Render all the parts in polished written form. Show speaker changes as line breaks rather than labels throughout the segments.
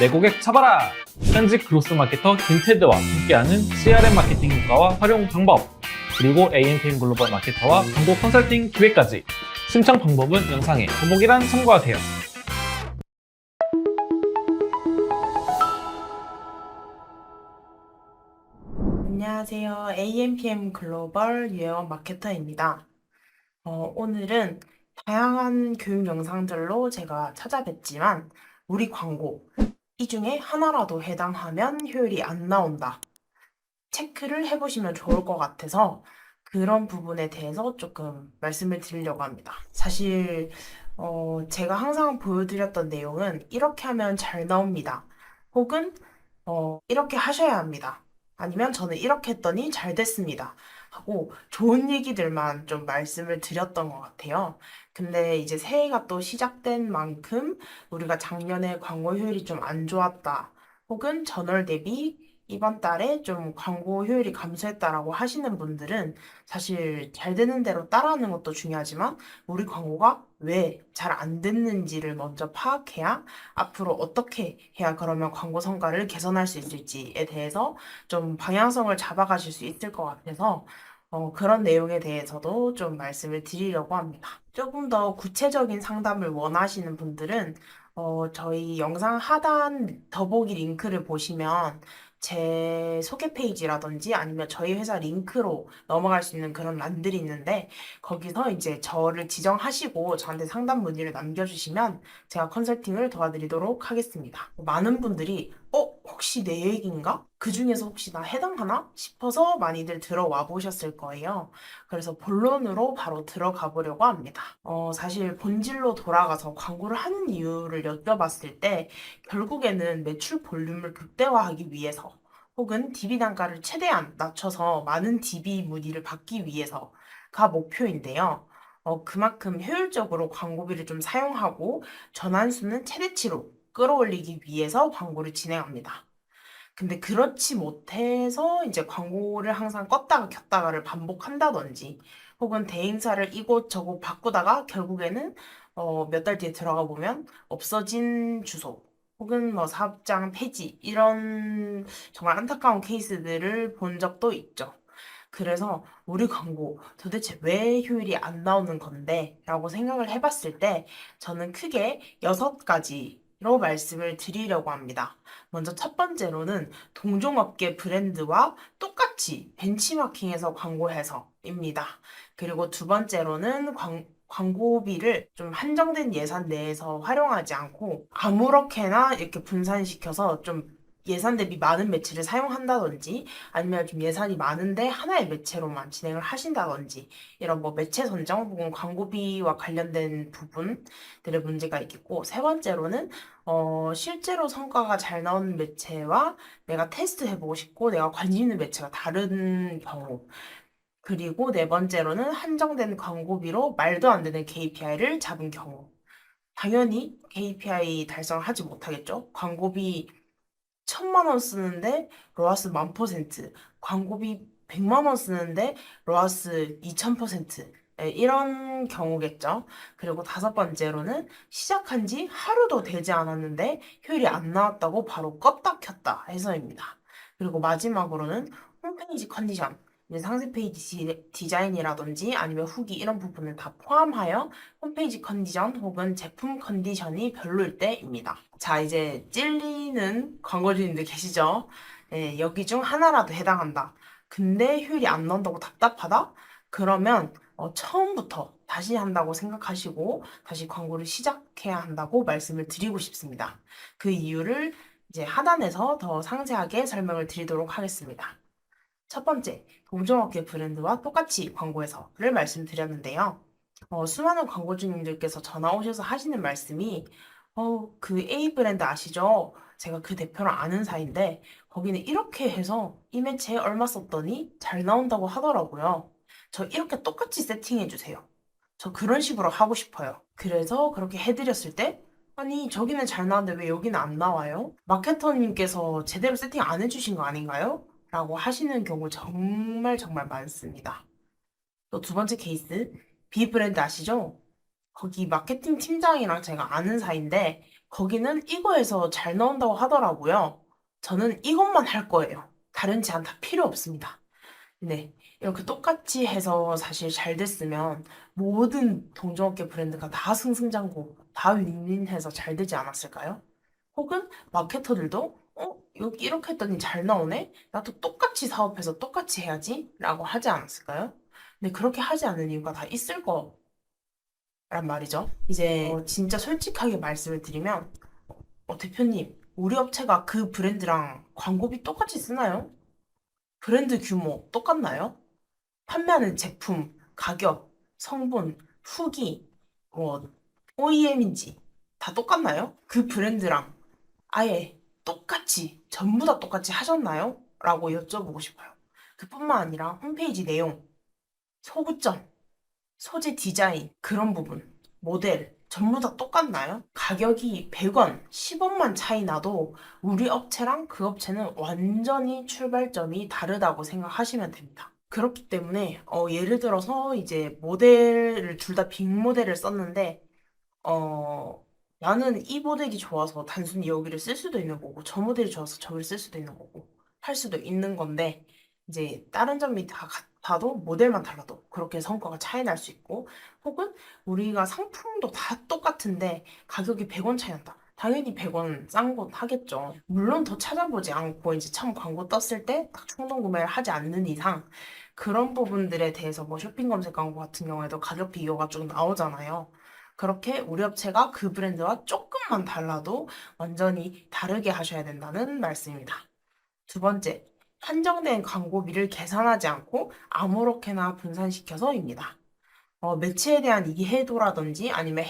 내 고객 잡아라! 현직 그로스 마케터 김테드와 함께하는 CRM 마케팅 효과와 활용 방법, 그리고 AMPM 글로벌 마케터와 광고 컨설팅 기획까지. 신청 방법은 영상의 더보기란 참고하세요.
안녕하세요. AMPM 글로벌 유혜원 마케터입니다. 오늘은 다양한 교육 영상들로 제가 찾아뵀지만 우리 광고 이 중에 하나라도 해당하면 효율이 안 나온다. 체크를 해보시면 좋을 것 같아서 그런 부분에 대해서 조금 말씀을 드리려고 합니다. 사실 제가 항상 보여드렸던 내용은 이렇게 하면 잘 나옵니다. 혹은 이렇게 하셔야 합니다. 아니면 저는 이렇게 했더니 잘 됐습니다. 하고 좋은 얘기들만 좀 말씀을 드렸던 것 같아요. 근데 이제 새해가 또 시작된 만큼 우리가 작년에 광고 효율이 좀 안 좋았다. 혹은 전월 대비 이번 달에 좀 광고 효율이 감소했다라고 하시는 분들은 사실 잘 되는 대로 따라하는 것도 중요하지만 우리 광고가 왜 잘 안 됐는지를 먼저 파악해야 앞으로 어떻게 해야 그러면 광고 성과를 개선할 수 있을지에 대해서 좀 방향성을 잡아가실 수 있을 것 같아서 그런 내용에 대해서도 좀 말씀을 드리려고 합니다. 조금 더 구체적인 상담을 원하시는 분들은 저희 영상 하단 더보기 링크를 보시면 제 소개 페이지라든지 아니면 저희 회사 링크로 넘어갈 수 있는 그런 란들이 있는데 거기서 이제 저를 지정하시고 저한테 상담 문의를 남겨주시면 제가 컨설팅을 도와드리도록 하겠습니다. 많은 분들이 혹시 내 얘기인가? 그 중에서 혹시 나 해당하나? 싶어서 많이들 들어와 보셨을 거예요. 그래서 본론으로 바로 들어가 보려고 합니다. 사실 본질로 돌아가서 광고를 하는 이유를 여쭤봤을 때 결국에는 매출 볼륨을 극대화하기 위해서 혹은 DB 단가를 최대한 낮춰서 많은 DB 문의를 받기 위해서가 목표인데요. 그만큼 효율적으로 광고비를 좀 사용하고 전환수는 최대치로 끌어올리기 위해서 광고를 진행합니다. 근데 그렇지 못해서 이제 광고를 항상 껐다가 켰다가를 반복한다든지 혹은 대행사를 이곳저곳 바꾸다가 결국에는 몇 달 뒤에 들어가 보면 없어진 주소 혹은 뭐 사업장 폐지 이런 정말 안타까운 케이스들을 본 적도 있죠. 그래서 우리 광고 도대체 왜 효율이 안 나오는 건데? 라고 생각을 해봤을 때 저는 크게 6가지로 말씀을 드리려고 합니다. 먼저 첫 번째로는 동종업계 브랜드와 똑같이 벤치마킹해서 광고해서입니다. 그리고 두 번째로는 광고비를 좀 한정된 예산 내에서 활용하지 않고 아무렇게나 이렇게 분산시켜서 좀 예산 대비 많은 매체를 사용한다든지 아니면 좀 예산이 많은데 하나의 매체로만 진행을 하신다든지 이런 뭐 매체 선정 혹은 광고비와 관련된 부분들의 문제가 있겠고 세 번째로는 실제로 성과가 잘 나오는 매체와 내가 테스트 해보고 싶고 내가 관심 있는 매체가 다른 경우 그리고 네 번째로는 한정된 광고비로 말도 안 되는 KPI를 잡은 경우 당연히 KPI 달성을 하지 못하겠죠. 광고비 1,000만 원 쓰는데 로아스 10,000%, 광고비 100만 원 쓰는데 로아스 2,000%. 이런 경우겠죠. 그리고 다섯 번째로는 시작한 지 하루도 되지 않았는데 효율이 안 나왔다고 바로 껐다 켰다 해서입니다. 그리고 마지막으로는 홈페이지 컨디션, 이제 상세 페이지 디자인이라든지 아니면 후기 이런 부분을 다 포함하여 홈페이지 컨디션 혹은 제품 컨디션이 별로일 때입니다. 자, 이제 찔리는 광고주님들 계시죠? 네, 여기 중 하나라도 해당한다. 근데 효율이 안 나온다고 답답하다? 그러면 처음부터 다시 한다고 생각하시고 다시 광고를 시작해야 한다고 말씀을 드리고 싶습니다. 그 이유를 이제 하단에서 더 상세하게 설명을 드리도록 하겠습니다. 첫 번째, 동종업계 브랜드와 똑같이 광고해서를 말씀드렸는데요. 수많은 광고주님들께서 전화 오셔서 하시는 말씀이, 그 A 브랜드 아시죠? 제가 그 대표랑 아는 사이인데, 거기는 이렇게 해서 이 매체에 얼마 썼더니 잘 나온다고 하더라고요. 저 이렇게 똑같이 세팅해주세요. 저 그런 식으로 하고 싶어요. 그래서 그렇게 해드렸을 때, 아니, 저기는 잘 나왔는데 왜 여기는 안 나와요? 마케터님께서 제대로 세팅 안 해주신 거 아닌가요? 라고 하시는 경우 정말 정말 많습니다. 또 두 번째 케이스, B 브랜드 아시죠? 거기 마케팅 팀장이랑 제가 아는 사이인데 거기는 이거에서 잘 나온다고 하더라고요. 저는 이것만 할 거예요. 다른 제안 다 필요 없습니다. 네. 이렇게 똑같이 해서 사실 잘 됐으면 모든 동종업계 브랜드가 다 승승장구, 다 윈윈해서 잘 되지 않았을까요? 혹은 마케터들도 여기 이렇게 했더니 잘 나오네? 나도 똑같이 사업해서 똑같이 해야지? 라고 하지 않았을까요? 근데 그렇게 하지 않는 이유가 다 있을 거란 말이죠. 이제 진짜 솔직하게 말씀을 드리면 대표님, 우리 업체가 그 브랜드랑 광고비 똑같이 쓰나요? 브랜드 규모 똑같나요? 판매하는 제품, 가격, 성분, 후기, 뭐, OEM인지 다 똑같나요? 그 브랜드랑 아예 똑같이, 전부 다 똑같이 하셨나요? 라고 여쭤보고 싶어요. 그뿐만 아니라 홈페이지 내용, 소구점, 소재 디자인, 그런 부분, 모델, 전부 다 똑같나요? 가격이 100원, 10원만 차이 나도 우리 업체랑 그 업체는 완전히 출발점이 다르다고 생각하시면 됩니다. 그렇기 때문에 예를 들어서 이제 모델을 둘 다 빅 모델을 썼는데 나는 이 모델이 좋아서 단순히 여기를 쓸 수도 있는 거고 저 모델이 좋아서 저기를 쓸 수도 있는 거고 할 수도 있는 건데 이제 다른 점이 다 같아도 모델만 달라도 그렇게 성과가 차이 날 수 있고 혹은 우리가 상품도 다 똑같은데 가격이 100원 차이 난다. 당연히 100원 싼 건 하겠죠. 물론 더 찾아보지 않고 이제 처음 광고 떴을 때 딱 충동 구매를 하지 않는 이상 그런 부분들에 대해서 뭐 쇼핑 검색 광고 같은 경우에도 가격 비교가 쭉 나오잖아요. 그렇게 우리 업체가 그 브랜드와 조금만 달라도 완전히 다르게 하셔야 된다는 말씀입니다. 두 번째, 한정된 광고비를 계산하지 않고 아무렇게나 분산시켜서입니다. 매체에 대한 이해도라든지 아니면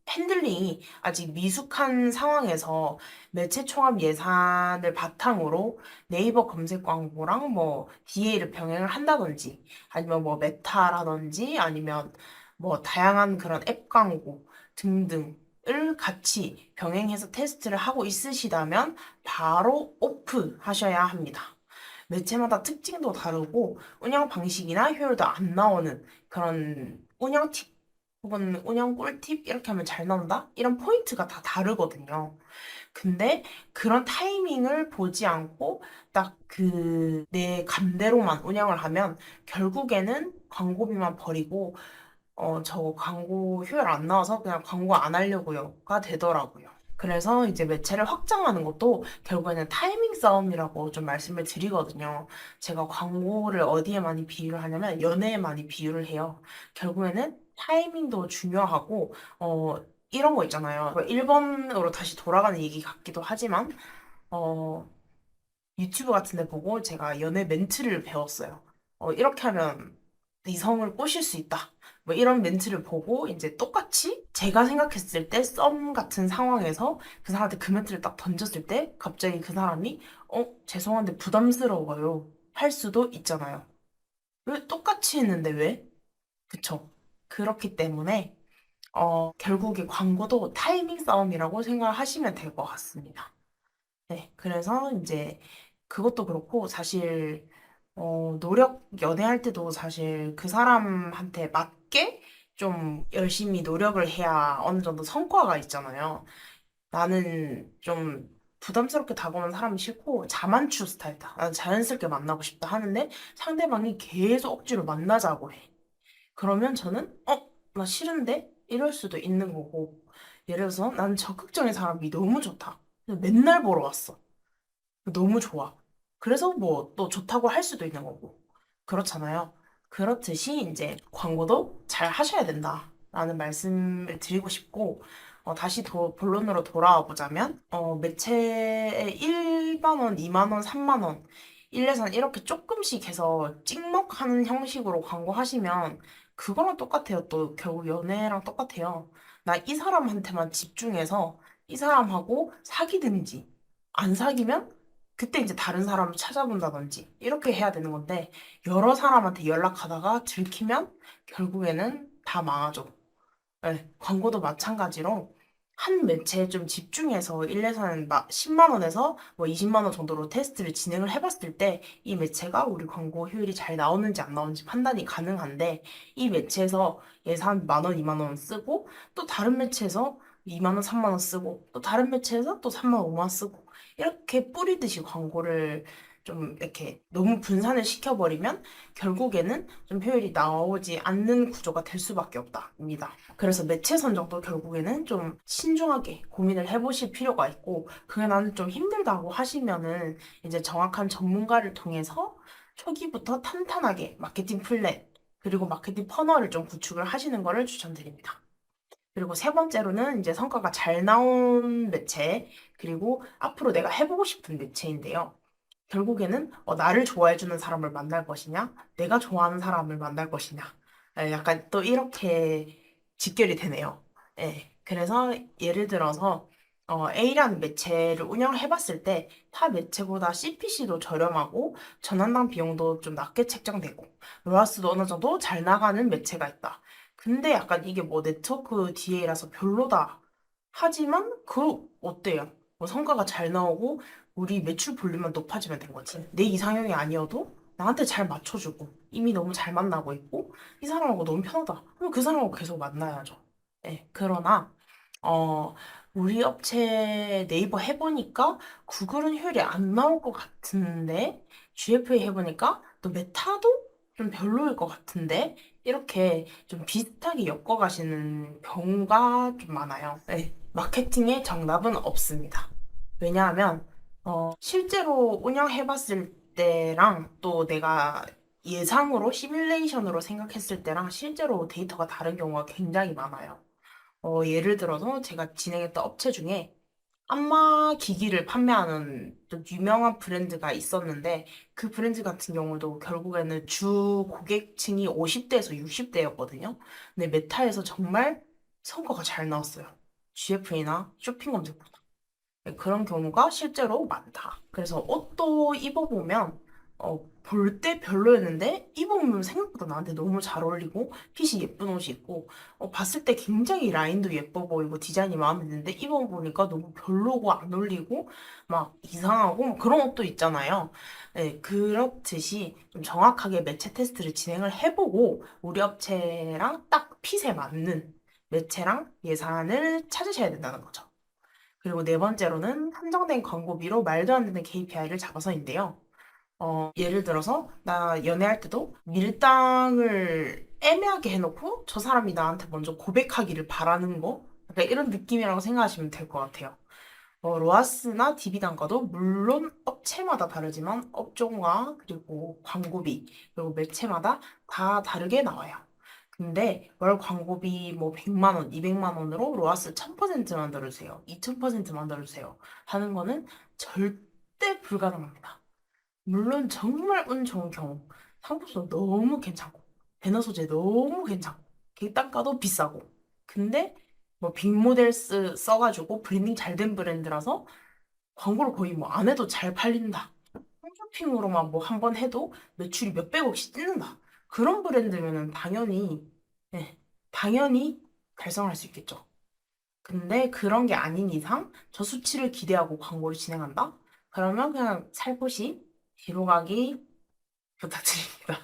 핸들링이 아직 미숙한 상황에서 매체 총합 예산을 바탕으로 네이버 검색 광고랑 뭐 DA를 병행을 한다든지 아니면 뭐 메타라든지 아니면 뭐 다양한 그런 앱 광고 등등을 같이 병행해서 테스트를 하고 있으시다면 바로 오프 하셔야 합니다. 매체마다 특징도 다르고 운영 방식이나 효율도 안 나오는 그런 운영 팁 혹은 운영 꿀팁 이렇게 하면 잘 나온다? 이런 포인트가 다 다르거든요. 근데 그런 타이밍을 보지 않고 딱 그 내 감대로만 운영을 하면 결국에는 광고비만 버리고 저 광고 효율 안 나와서 그냥 광고 안 하려고요가 되더라고요. 그래서 이제 매체를 확장하는 것도 결국에는 타이밍 싸움이라고 좀 말씀을 드리거든요. 제가 광고를 어디에 많이 비유를 하냐면 연애에 많이 비유를 해요. 결국에는 타이밍도 중요하고, 이런 거 있잖아요. 1번으로 다시 돌아가는 얘기 같기도 하지만, 어, 유튜브 같은 데 보고 제가 연애 멘트를 배웠어요. 이렇게 하면 이성을 꼬실 수 있다. 뭐 이런 멘트를 보고 이제 똑같이 제가 생각했을 때 썸 같은 상황에서 그 사람한테 그 멘트를 딱 던졌을 때 갑자기 그 사람이 죄송한데 부담스러워요. 할 수도 있잖아요. 왜 똑같이 했는데 왜? 그쵸? 그렇기 때문에 결국에 광고도 타이밍 싸움이라고 생각을 하시면 될 것 같습니다. 네, 그래서 이제 그것도 그렇고 사실 연애할 때도 사실 그 사람한테 맞게 좀 열심히 노력을 해야 어느 정도 성과가 있잖아요. 나는 좀 부담스럽게 다가오는 사람이 싫고 자만추 스타일이다. 나는 자연스럽게 만나고 싶다 하는데 상대방이 계속 억지로 만나자고 해. 그러면 저는 나 싫은데? 이럴 수도 있는 거고. 예를 들어서 나는 적극적인 사람이 너무 좋다. 맨날 보러 왔어. 너무 좋아. 그래서 뭐 또 좋다고 할 수도 있는 거고. 그렇잖아요. 그렇듯이 이제 광고도 잘 하셔야 된다라는 말씀을 드리고 싶고, 다시 본론으로 돌아와 보자면, 매체에 1만 원, 2만 원, 3만 원, 1예산 이렇게 조금씩 해서 찍먹하는 형식으로 광고하시면 그거랑 똑같아요. 또 결국 연애랑 똑같아요. 나 이 사람한테만 집중해서 이 사람하고 사귀든지 안 사귀면 그때 이제 다른 사람을 찾아본다든지 이렇게 해야 되는 건데 여러 사람한테 연락하다가 들키면 결국에는 다 망하죠. 네, 광고도 마찬가지로 한 매체에 좀 집중해서 1회사는 10만 원에서 뭐 20만 원 정도로 테스트를 진행을 해봤을 때 이 매체가 우리 광고 효율이 잘 나오는지 안 나오는지 판단이 가능한데 이 매체에서 예산 만 원, 2만 원 쓰고 또 다른 매체에서 2만 원, 3만 원 쓰고 또 다른 매체에서 또 3만 원, 5만 원 쓰고 이렇게 뿌리듯이 광고를 좀 이렇게 너무 분산을 시켜버리면 결국에는 좀 효율이 나오지 않는 구조가 될 수밖에 없다입니다. 그래서 매체 선정도 결국에는 좀 신중하게 고민을 해보실 필요가 있고 그게 나는 좀 힘들다고 하시면은 이제 정확한 전문가를 통해서 초기부터 탄탄하게 마케팅 플랜 그리고 마케팅 퍼널을 좀 구축을 하시는 거를 추천드립니다. 그리고 세 번째로는 이제 성과가 잘 나온 매체, 그리고 앞으로 내가 해보고 싶은 매체인데요. 결국에는 나를 좋아해주는 사람을 만날 것이냐, 내가 좋아하는 사람을 만날 것이냐. 약간 또 이렇게 직결이 되네요. 예, 그래서 예를 들어서 A라는 매체를 운영해봤을 때 타 매체보다 CPC도 저렴하고 전환당 비용도 좀 낮게 책정되고 로아스도 어느 정도 잘 나가는 매체가 있다. 근데 약간 이게 뭐 네트워크 DA라서 별로다. 하지만 그 어때요? 뭐 성과가 잘 나오고 우리 매출 볼륨만 높아지면 된 거지. 내 이상형이 아니어도 나한테 잘 맞춰주고 이미 너무 잘 만나고 있고 이 사람하고 너무 편하다. 그럼 그 사람하고 계속 만나야죠. 네, 그러나 어 우리 업체 네이버 해보니까 구글은 효율이 안 나올 것 같은데 GFA 해보니까 또 메타도 좀 별로일 것 같은데 이렇게 좀 비슷하게 엮어가시는 경우가 좀 많아요. 네, 마케팅의 정답은 없습니다. 왜냐하면 실제로 운영해봤을 때랑 또 내가 예상으로 시뮬레이션으로 생각했을 때랑 실제로 데이터가 다른 경우가 굉장히 많아요. 예를 들어서 제가 진행했던 업체 중에 안마 기기를 판매하는 또 유명한 브랜드가 있었는데 그 브랜드 같은 경우도 결국에는 주 고객층이 50대에서 60대였거든요. 근데 메타에서 정말 성과가 잘 나왔어요. GFA나 쇼핑 검색보다. 네, 그런 경우가 실제로 많다. 그래서 옷도 입어보면 볼 때 별로였는데 입어보면 생각보다 나한테 너무 잘 어울리고 핏이 예쁜 옷이 있고 봤을 때 굉장히 라인도 예뻐 보이고 디자인이 마음에 드는데 입어보니까 너무 별로고 안 어울리고 막 이상하고 막 그런 옷도 있잖아요. 네, 그렇듯이 좀 정확하게 매체 테스트를 진행을 해보고 우리 업체랑 딱 핏에 맞는 매체랑 예산을 찾으셔야 된다는 거죠. 그리고 네 번째로는 한정된 광고비로 말도 안 되는 KPI를 잡아서인데요. 예를 들어서 나 연애할 때도 밀당을 애매하게 해놓고 저 사람이 나한테 먼저 고백하기를 바라는 거 약간 이런 느낌이라고 생각하시면 될 것 같아요. 로아스나 DB 단가도 물론 업체마다 다르지만 업종과 그리고 광고비 그리고 매체마다 다 다르게 나와요. 근데 월 광고비 뭐 100만 원, 200만 원으로 로아스 1000% 만들어주세요. 2000% 만들어주세요. 하는 거는 절대 불가능합니다. 물론 정말 운 좋은 경우 상품성 너무 괜찮고 배너 소재 너무 괜찮고 객단가도 비싸고 근데 뭐 빅모델 써가지고 브랜딩 잘 된 브랜드라서 광고를 거의 뭐 안 해도 잘 팔린다. 홈쇼핑으로만 뭐 한 번 해도 매출이 몇백억씩 뛰는다. 그런 브랜드면은 당연히 당연히 달성할 수 있겠죠. 근데 그런 게 아닌 이상 저 수치를 기대하고 광고를 진행한다? 그러면 그냥 살포시 뒤로 가기 부탁드립니다.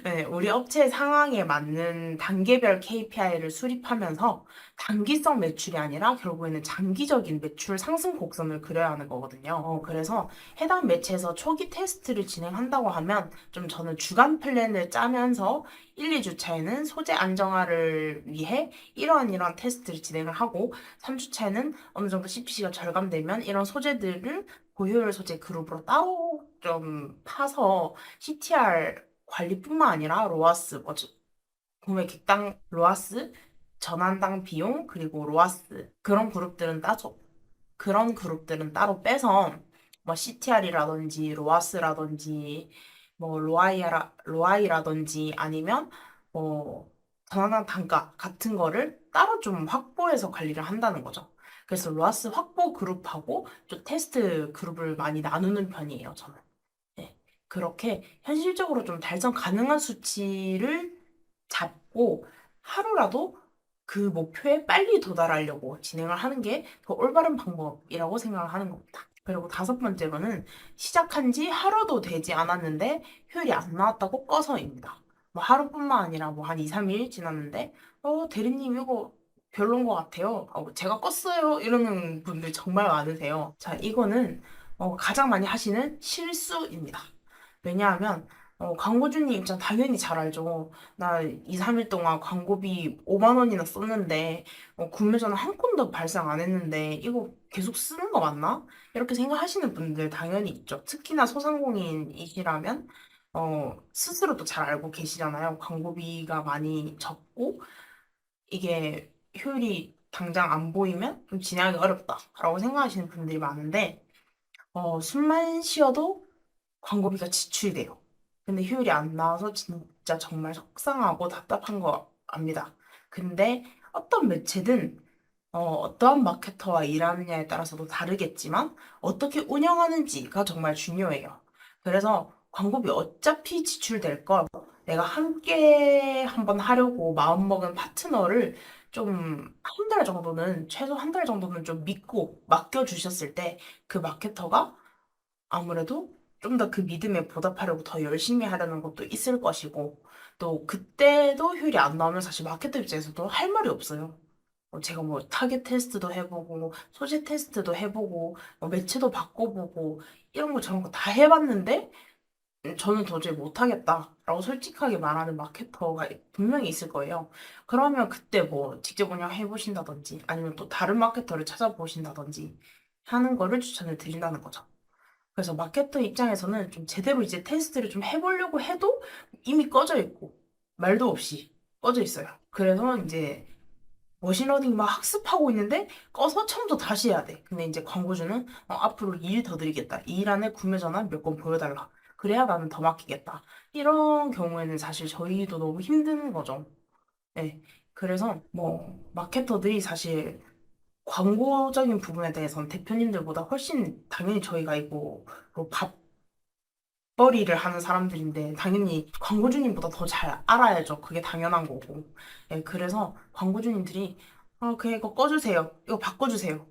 네, 우리 업체 상황에 맞는 단계별 KPI를 수립하면서 단기성 매출이 아니라 결국에는 장기적인 매출 상승 곡선을 그려야 하는 거거든요. 그래서 해당 매체에서 초기 테스트를 진행한다고 하면 좀 저는 주간 플랜을 짜면서 1, 2주차에는 소재 안정화를 위해 이러한 테스트를 진행을 하고 3주차에는 어느 정도 CPC가 절감되면 이런 소재들을 고효율 소재 그룹으로 따로 좀 파서 CTR 관리뿐만 아니라 로아스, 구매 객당 로아스, 전환당 비용, 그리고 로아스 그런 그룹들은 따로 빼서 뭐 CTR이라든지 로아스라든지 뭐 로아이라든지 아니면 뭐 전환당 단가 같은 거를 따로 좀 확보해서 관리를 한다는 거죠. 그래서 로아스 확보 그룹하고 좀 테스트 그룹을 많이 나누는 편이에요, 저는. 네. 그렇게 현실적으로 좀 달성 가능한 수치를 잡고 하루라도 그 목표에 빨리 도달하려고 진행을 하는 게 더 올바른 방법이라고 생각을 하는 겁니다. 그리고 다섯 번째로는 시작한 지 하루도 되지 않았는데 효율이 안 나왔다고 꺼서입니다. 뭐 하루뿐만 아니라 뭐 한 2, 3일 지났는데 대리님 이거 별론 것 같아요. 제가 껐어요. 이러는 분들 정말 많으세요. 자, 이거는 가장 많이 하시는 실수입니다. 왜냐하면 광고주님 입장 당연히 잘 알죠. 나 2, 3일 동안 광고비 5만 원이나 썼는데 구매 전화 한 건도 발생 안 했는데 이거 계속 쓰는 거 맞나? 이렇게 생각하시는 분들 당연히 있죠. 특히나 소상공인이시라면 스스로도 잘 알고 계시잖아요. 광고비가 많이 적고 이게 효율이 당장 안 보이면 좀 진행하기 어렵다라고 생각하시는 분들이 많은데 숨만 쉬어도 광고비가 지출이 돼요. 근데 효율이 안 나와서 진짜 정말 속상하고 답답한 거 압니다. 근데 어떤 매체든 어떠한 마케터와 일하느냐에 따라서도 다르겠지만 어떻게 운영하는지가 정말 중요해요. 그래서 광고비 어차피 지출될 걸 내가 함께 한번 하려고 마음먹은 파트너를 좀 한 달 정도는 최소 한 달 정도는 좀 믿고 맡겨주셨을 때 그 마케터가 아무래도 좀 더 그 믿음에 보답하려고 더 열심히 하려는 것도 있을 것이고, 또 그때도 효율이 안 나오면 사실 마케터 입장에서도 할 말이 없어요. 제가 뭐 타겟 테스트도 해보고, 소재 테스트도 해보고, 매체도 바꿔보고, 이런 거 저런 거 다 해봤는데, 저는 도저히 못하겠다라고 솔직하게 말하는 마케터가 분명히 있을 거예요. 그러면 그때 뭐 직접 운영해보신다든지, 아니면 또 다른 마케터를 찾아보신다든지 하는 거를 추천을 드린다는 거죠. 그래서 마케터 입장에서는 좀 제대로 이제 테스트를 좀 해보려고 해도 이미 꺼져 있고 말도 없이 꺼져 있어요. 그래서 이제 머신러닝 막 학습하고 있는데 꺼서 처음부터 다시 해야 돼. 근데 이제 광고주는 앞으로 2일 더 드리겠다. 2일 안에 구매 전환 몇 건 보여달라. 그래야 나는 더 맡기겠다. 이런 경우에는 사실 저희도 너무 힘든 거죠. 네. 그래서 뭐 마케터들이 사실 광고적인 부분에 대해서는 대표님들보다 훨씬 당연히 저희가 이거 뭐 밥벌이를 하는 사람들인데 당연히 광고주님보다 더 잘 알아야죠. 그게 당연한 거고. 예, 그래서 광고주님들이 그냥 이거 꺼주세요. 이거 바꿔주세요.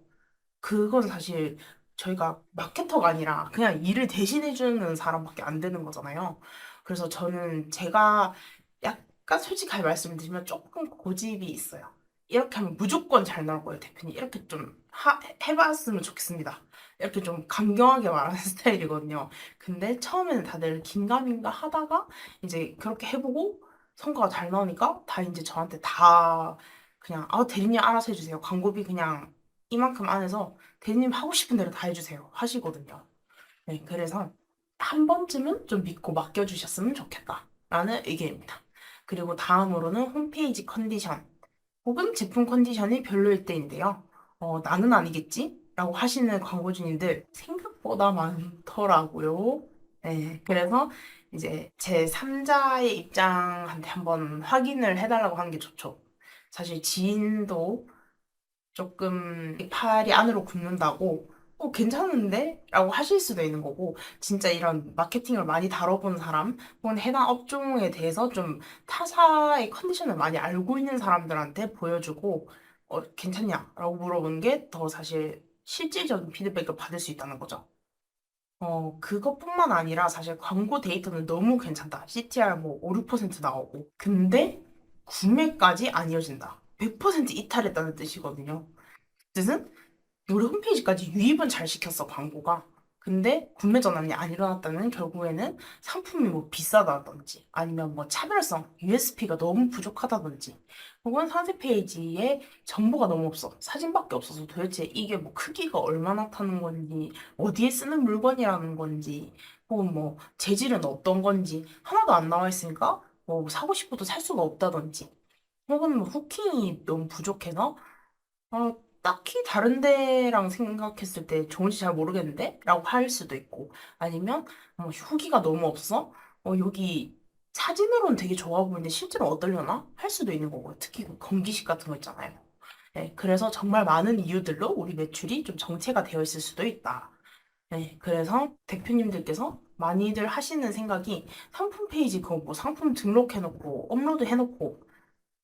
그건 사실 저희가 마케터가 아니라 그냥 일을 대신해주는 사람밖에 안 되는 거잖아요. 그래서 저는 제가 약간 솔직하게 말씀드리면 조금 고집이 있어요. 이렇게 하면 무조건 잘 나올 거예요, 대표님. 이렇게 좀 해봤으면 좋겠습니다. 이렇게 좀 강경하게 말하는 스타일이거든요. 근데 처음에는 다들 긴가민가 하다가 이제 그렇게 해보고 성과가 잘 나오니까 다 이제 저한테 다 그냥 대리님 알아서 해주세요. 광고비 그냥 이만큼 안에서 대리님 하고 싶은 대로 다 해주세요. 하시거든요. 네, 그래서 한 번쯤은 좀 믿고 맡겨주셨으면 좋겠다라는 의견입니다. 그리고 다음으로는 홈페이지 컨디션 혹은 제품 컨디션이 별로일 때인데요. 나는 아니겠지? 라고 하시는 광고주님들 생각보다 많더라고요. 네, 그래서 이제 제 3자의 입장한테 한번 확인을 해달라고 하는 게 좋죠. 사실 지인도 조금 팔이 안으로 굽는다고 괜찮은데? 라고 하실 수도 있는 거고 진짜 이런 마케팅을 많이 다뤄본 사람 혹은 해당 업종에 대해서 좀 타사의 컨디션을 많이 알고 있는 사람들한테 보여주고 괜찮냐? 라고 물어보는 게 더 사실 실질적인 피드백을 받을 수 있다는 거죠. 그것뿐만 아니라 사실 광고 데이터는 너무 괜찮다. CTR 뭐 5, 6% 나오고. 근데 구매까지 안 이어진다. 100% 이탈했다는 뜻이거든요. 뜻은 우리 홈페이지까지 유입은 잘 시켰어, 광고가. 근데 구매 전환이 안 일어났다는 결국에는 상품이 뭐 비싸다든지 아니면 뭐 차별성, USP가 너무 부족하다든지 혹은 상세 페이지에 정보가 너무 없어. 사진밖에 없어서 도대체 이게 뭐 크기가 얼마나 타는 건지, 어디에 쓰는 물건이라는 건지, 혹은 뭐 재질은 어떤 건지 하나도 안 나와 있으니까 뭐 사고 싶어도 살 수가 없다든지 혹은 뭐 후킹이 너무 부족해서 딱히 다른 데랑 생각했을 때 좋은지 잘 모르겠는데? 라고 할 수도 있고, 아니면, 후기가 너무 없어? 여기 사진으로는 되게 좋아 보이는데 실제로 어떨려나? 할 수도 있는 거고, 특히 그 건기식 같은 거 있잖아요. 네, 그래서 정말 많은 이유들로 우리 매출이 좀 정체가 되어 있을 수도 있다. 네, 그래서 대표님들께서 많이들 하시는 생각이 상품 페이지 그거 뭐 상품 등록해놓고 업로드 해놓고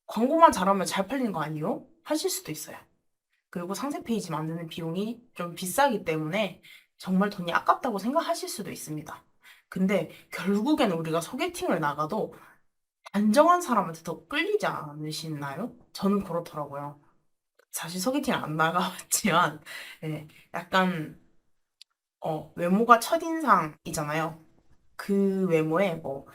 광고만 잘하면 잘 팔리는 거 아니에요? 하실 수도 있어요. 그리고 상세 페이지 만드는 비용이 좀 비싸기 때문에 정말 돈이 아깝다고 생각하실 수도 있습니다. 근데 결국에는 우리가 소개팅을 나가도 안정한 사람한테 더 끌리지 않으시나요? 저는 그렇더라고요. 사실 소개팅 안 나가봤지만, 예, 약간, 외모가 첫인상이잖아요. 그 외모에 뭐,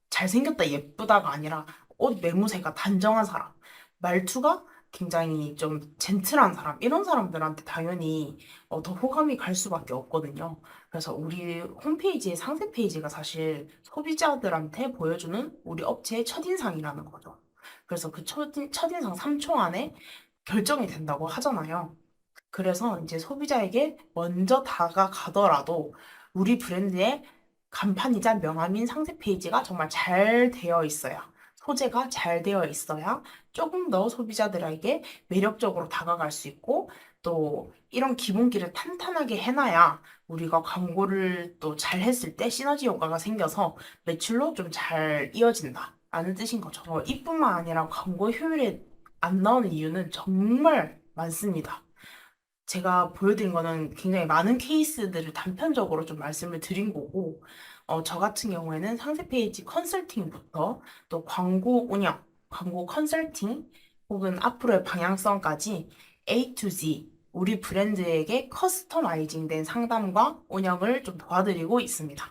잘생겼다, 예쁘다가 아니라, 옷 매무새가 단정한 사람, 말투가 굉장히 좀 젠틀한 사람, 이런 사람들한테 당연히 더 호감이 갈 수밖에 없거든요. 그래서 우리 홈페이지의 상세 페이지가 사실 소비자들한테 보여주는 우리 업체의 첫인상이라는 거죠. 그래서 그 첫인상 3초 안에 결정이 된다고 하잖아요. 그래서 이제 소비자에게 먼저 다가가더라도 우리 브랜드의 간판이자 명함인 상세 페이지가 정말 잘 되어 있어야, 소재가 잘 되어 있어야 조금 더 소비자들에게 매력적으로 다가갈 수 있고, 또 이런 기본기를 탄탄하게 해놔야 우리가 광고를 또 잘 했을 때 시너지 효과가 생겨서 매출로 좀 잘 이어진다 라는 뜻인 거죠. 이뿐만 아니라 광고 효율이 안 나오는 이유는 정말 많습니다. 제가 보여드린 거는 굉장히 많은 케이스들을 단편적으로 좀 말씀을 드린 거고, 저 같은 경우에는 상세 페이지 컨설팅부터 또 광고 운영, 광고 컨설팅, 혹은 앞으로의 방향성까지 A to Z, 우리 브랜드에게 커스터마이징 된 상담과 운영을 좀 도와드리고 있습니다.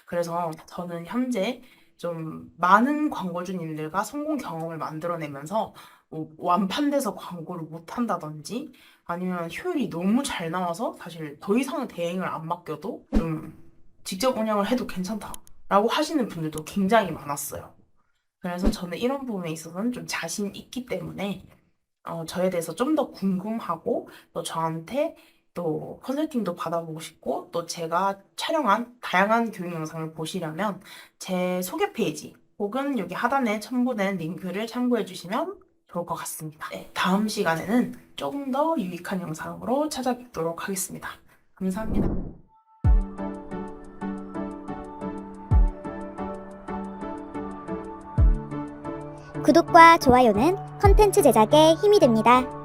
그래서 저는 현재 좀 많은 광고주님들과 성공 경험을 만들어내면서 완판돼서 광고를 못 한다든지 아니면 효율이 너무 잘 나와서 사실 더 이상 대행을 안 맡겨도 좀 직접 운영을 해도 괜찮다라고 하시는 분들도 굉장히 많았어요. 그래서 저는 이런 부분에 있어서는 좀 자신 있기 때문에 저에 대해서 좀 더 궁금하고 또 저한테 또 컨설팅도 받아보고 싶고 또 제가 촬영한 다양한 교육 영상을 보시려면 제 소개 페이지 혹은 여기 하단에 첨부된 링크를 참고해 주시면 좋을 것 같습니다. 네, 다음 시간에는 조금 더 유익한 영상으로 찾아뵙도록 하겠습니다. 감사합니다.
구독과 좋아요는 컨텐츠 제작에 힘이 됩니다.